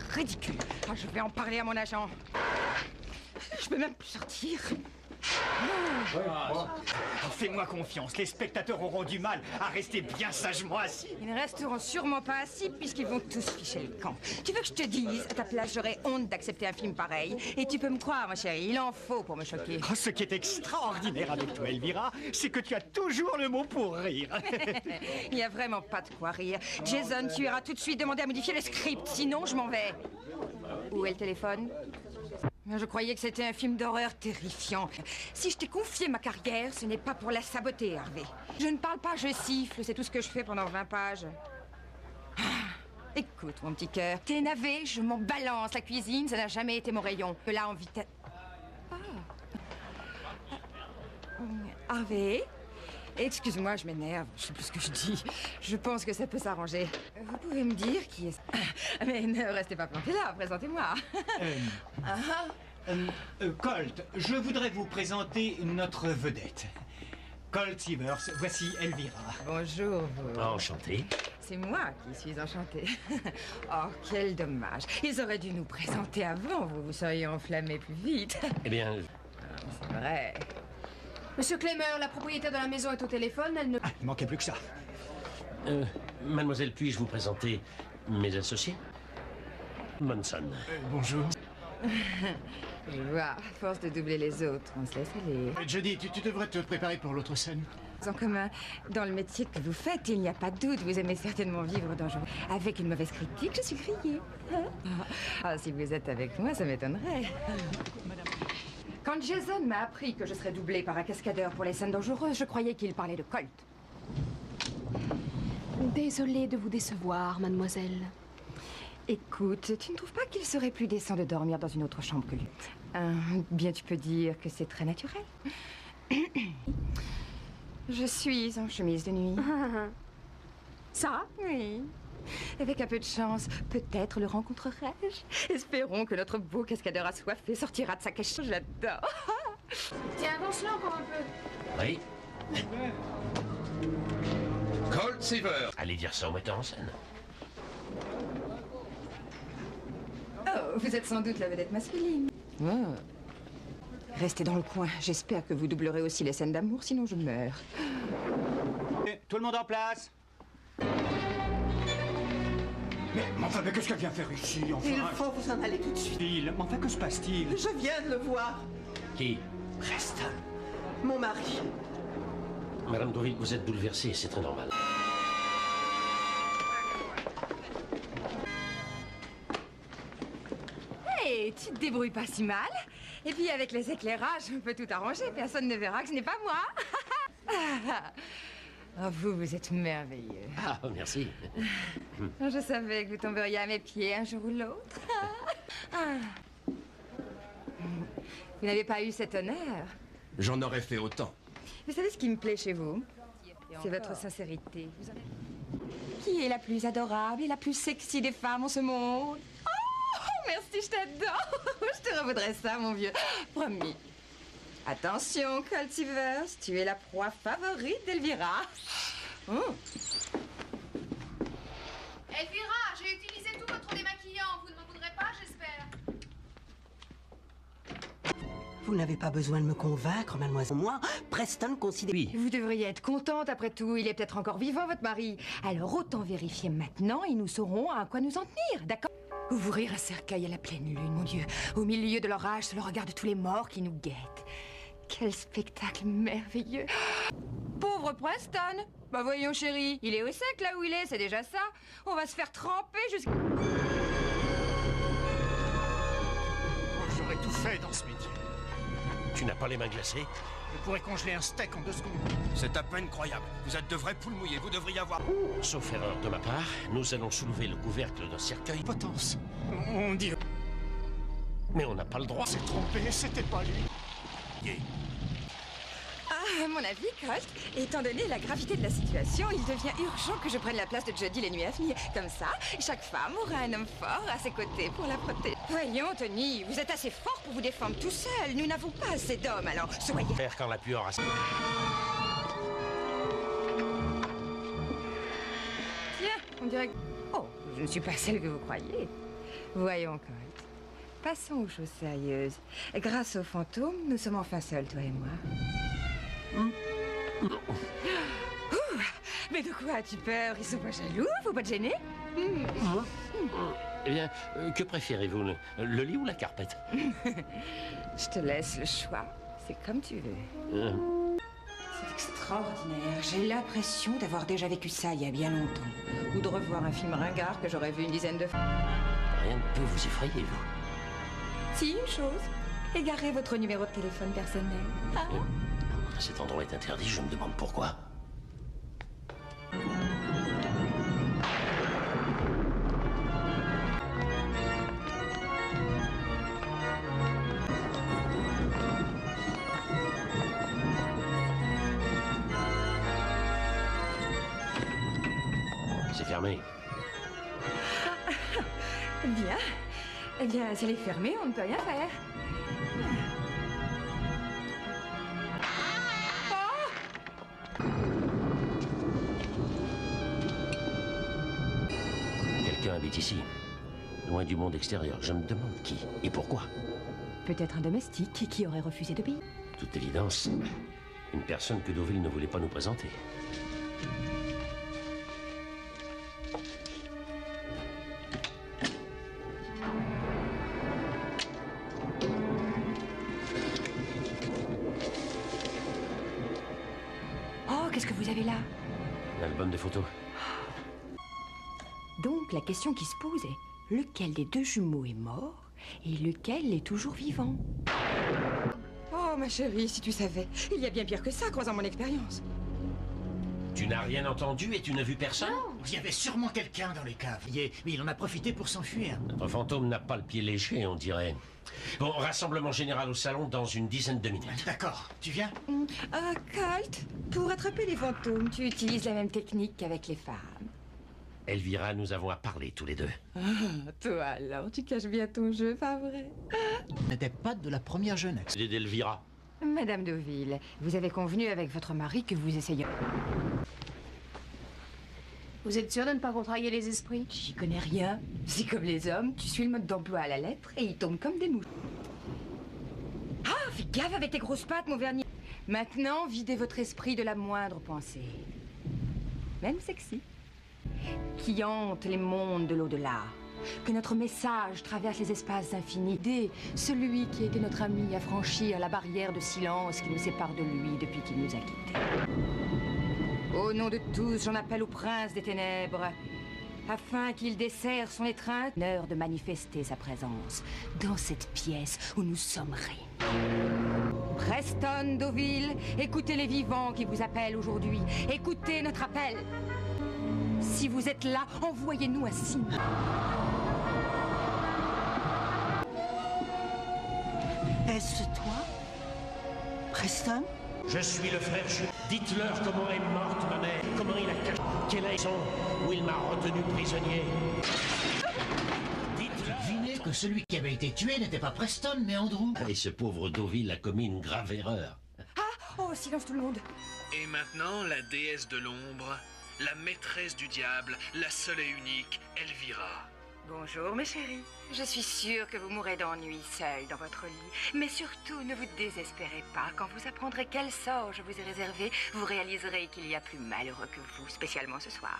ridicule. Ah, je vais en parler à mon agent. Je peux même plus sortir. Fais-moi confiance, les spectateurs auront du mal à rester bien sagement assis. Ils ne resteront sûrement pas assis puisqu'ils vont tous ficher le camp. Tu veux que je te dise, à ta place, j'aurais honte d'accepter un film pareil. Et tu peux me croire, ma chérie, il en faut pour me choquer. Oh, ce qui est extraordinaire avec toi, Elvira, c'est que tu as toujours le mot pour rire. Il n'y a vraiment pas de quoi rire. Jason, tu iras tout de suite demander à modifier le script, sinon je m'en vais. Où est le téléphone? Je croyais que c'était un film d'horreur terrifiant. Si je t'ai confié ma carrière, ce n'est pas pour la saboter, Harvey. Je ne parle pas, je siffle. C'est tout ce que je fais pendant 20 pages. Ah, écoute, mon petit cœur, t'es navé, je m'en balance. La cuisine, ça n'a jamais été mon rayon. Là, en vitesse... Harvey? Excuse-moi, je m'énerve. Je sais plus ce que je dis. Je pense que ça peut s'arranger. Vous pouvez me dire qui est... Mais ne restez pas planté là, présentez-moi. Colt, je voudrais vous présenter notre vedette. Colt Sivers, voici Elvira. Bonjour. Enchanté. C'est moi qui suis enchantée. Oh, quel dommage. Ils auraient dû nous présenter avant, vous seriez enflammé plus vite. Eh bien... C'est vrai. Monsieur Claymer, la propriétaire de la maison est au téléphone, elle ne... Ah, il manquait plus que ça. Mademoiselle, puis-je vous présenter mes associés? Monson. Bonjour. Je vois, à force de doubler les autres, on se laisse aller. Jody, tu devrais te préparer pour l'autre scène. En commun, dans le métier que vous faites, il n'y a pas de doute, vous aimez certainement vivre dangereux. Avec une mauvaise critique, je suis grillée. Ah, si vous êtes avec moi, ça m'étonnerait. Quand Jason m'a appris que je serais doublée par un cascadeur pour les scènes dangereuses, je croyais qu'il parlait de Colt. Désolée de vous décevoir, mademoiselle. Écoute, tu ne trouves pas qu'il serait plus décent de dormir dans une autre chambre que lui? Bien, tu peux dire que c'est très naturel. Je suis en chemise de nuit. Ça? Oui. Avec un peu de chance, peut-être le rencontrerai-je. Espérons que notre beau cascadeur assoiffé sortira de sa cachette. Je l'adore. Tiens, avance-le encore un peu. Oui. Colt Sivers. Allez dire ça au metteur en scène. Oh, vous êtes sans doute la vedette masculine. Oh. Restez dans le coin. J'espère que vous doublerez aussi les scènes d'amour, sinon je meurs. Tout le monde en place? Mais enfin, mais qu'est-ce qu'elle vient faire ici, enfin? Il faut vous en aller tout de suite. Mais enfin, que se passe-t-il? Je viens de le voir. Qui? Preston. Mon mari. Madame Deauville, vous êtes bouleversée, c'est très normal. Hey, tu te débrouilles pas si mal. Et puis avec les éclairages, on peut tout arranger. Personne ne verra que ce n'est pas moi. Oh, vous êtes merveilleux. Ah, merci. Je savais que vous tomberiez à mes pieds un jour ou l'autre. Vous n'avez pas eu cet honneur. J'en aurais fait autant. Vous savez ce qui me plaît chez vous? C'est votre sincérité. Qui est la plus adorable et la plus sexy des femmes en ce monde? Oh, merci, je t'adore. Je te revaudrais ça, mon vieux. Promis. Attention, Colt Sivers, tu es la proie favorite d'Elvira. Oh. Elvira, j'ai utilisé tout votre démaquillant. Vous ne m'en voudrez pas, j'espère. Vous n'avez pas besoin de me convaincre, mademoiselle. Moi, Preston considère... Oui. Vous devriez être contente après tout. Il est peut-être encore vivant, votre mari. Alors autant vérifier maintenant et nous saurons à quoi nous en tenir, d'accord? Ouvrir un cercueil à la pleine lune, mon Dieu. Au milieu de l'orage, sur le regard de tous les morts qui nous guettent. Quel spectacle merveilleux. Pauvre Preston. Bah voyons, chérie, il est au sec là où il est, c'est déjà ça. On va se faire tremper jusqu'à... J'aurais tout fait dans ce métier. Tu n'as pas les mains glacées? Je pourrais congeler un steak en 2 secondes. C'est à peine croyable. Vous êtes de vrais poules mouillées. Vous devriez avoir... Sauf erreur de ma part, nous allons soulever le couvercle d'un cercueil. Potence. On dit... Mais on n'a pas le droit. s'est trompé, c'était pas lui. À mon avis, Colt, étant donné la gravité de la situation, il devient urgent que je prenne la place de Jody les nuits à venir. Comme ça, chaque femme aura un homme fort à ses côtés pour la protéger. Voyons, Tony, vous êtes assez fort pour vous défendre tout seul. Nous n'avons pas assez d'hommes, alors soyez... Faire quand la pluie aura... Tiens, on dirait que... Oh, je ne suis pas celle que vous croyez. Voyons, Colt. Passons aux choses sérieuses. Grâce aux fantômes, nous sommes enfin seuls, toi et moi. Ouh, mais de quoi as-tu peur? Ils sont pas jaloux? Faut pas te gêner? Eh bien, que préférez-vous, le lit ou la carpette? Je te laisse le choix. C'est comme tu veux. C'est extraordinaire. J'ai l'impression d'avoir déjà vécu ça il y a bien longtemps. Ou de revoir un film ringard que j'aurais vu une dizaine de fois. Rien ne peut vous effrayer, vous. Si, une chose. Égarez votre numéro de téléphone personnel. Ah. Cet endroit est interdit, je me demande pourquoi. C'est fermé. Bien. Eh bien, si elle est fermée, on ne peut rien faire. Quelqu'un habite ici, loin du monde extérieur. Je me demande qui et pourquoi. Peut-être un domestique qui aurait refusé d'obéir. Toute évidence, une personne que Deauville ne voulait pas nous présenter. Oh, qu'est-ce que vous avez là? L'album de photos. Donc, la question qui se pose est, lequel des deux jumeaux est mort et lequel est toujours vivant? Oh, ma chérie, si tu savais, il y a bien pire que ça, croisant mon expérience. Tu n'as rien entendu et tu n'as vu personne? Il y avait sûrement quelqu'un dans les caves. Mais il en a profité pour s'enfuir. Notre fantôme n'a pas le pied léger, on dirait. Bon, rassemblement général au salon dans une dizaine de minutes. D'accord, tu viens? Colt, pour attraper les fantômes, tu utilises la même technique qu'avec les femmes. Elvira, nous avons à parler tous les deux. Ah, toi alors, tu caches bien ton jeu, pas vrai? N'était pas de la première jeunesse. C'est d'Elvira. Madame Deauville, vous avez convenu avec votre mari que vous essayez... Vous êtes sûre de ne pas contrarier les esprits? J'y connais rien. C'est comme les hommes, tu suis le mode d'emploi à la lettre et ils tombent comme des mouches. Ah, fais gaffe avec tes grosses pattes, mon vernis. Maintenant, videz votre esprit de la moindre pensée. Même sexy. Qui hante les mondes de l'au-delà. Que notre message traverse les espaces infinis. Dès celui qui était notre ami à franchir la barrière de silence qui nous sépare de lui depuis qu'il nous a quittés. Au nom de tous, j'en appelle au prince des ténèbres, afin qu'il desserre son étreinte, l'heure de manifester sa présence dans cette pièce où nous sommes réunis. Preston, Deauville, écoutez les vivants qui vous appellent aujourd'hui. Écoutez notre appel. Si vous êtes là, envoyez-nous un signe. Est-ce toi, Preston? Je suis le frère jumeau. Dites-leur comment est morte ma mère, comment il a caché, quelle est son, où il m'a retenu prisonnier. Dites-leur. Devinez que celui qui avait été tué n'était pas Preston, mais Andrew. Et ce pauvre Deauville a commis une grave erreur. Oh, silence tout le monde. Et maintenant, la déesse de l'ombre, la maîtresse du diable, la seule et unique, Elvira. Bonjour, mes chéris. Je suis sûre que vous mourrez d'ennui seul dans votre lit. Mais surtout, ne vous désespérez pas. Quand vous apprendrez quel sort je vous ai réservé, vous réaliserez qu'il y a plus malheureux que vous, spécialement ce soir.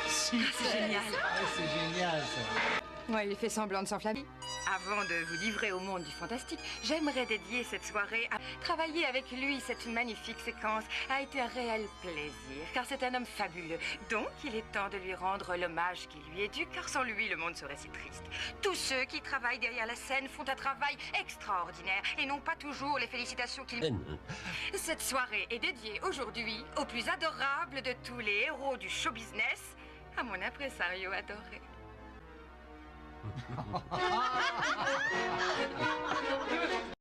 C'est génial. C'est génial, ça. Ouais, il fait semblant de s'enflammer. Avant de vous livrer au monde du fantastique, j'aimerais dédier cette soirée à travailler avec lui. Cette magnifique séquence a été un réel plaisir, car c'est un homme fabuleux. Donc, il est temps de lui rendre l'hommage qui lui est dû, car sans lui, le monde serait si triste. Tous ceux qui travaillent derrière la scène font un travail extraordinaire et n'ont pas toujours les félicitations qu'ils... Cette soirée est dédiée aujourd'hui au plus adorable de tous les héros du show business, à mon impresario adoré.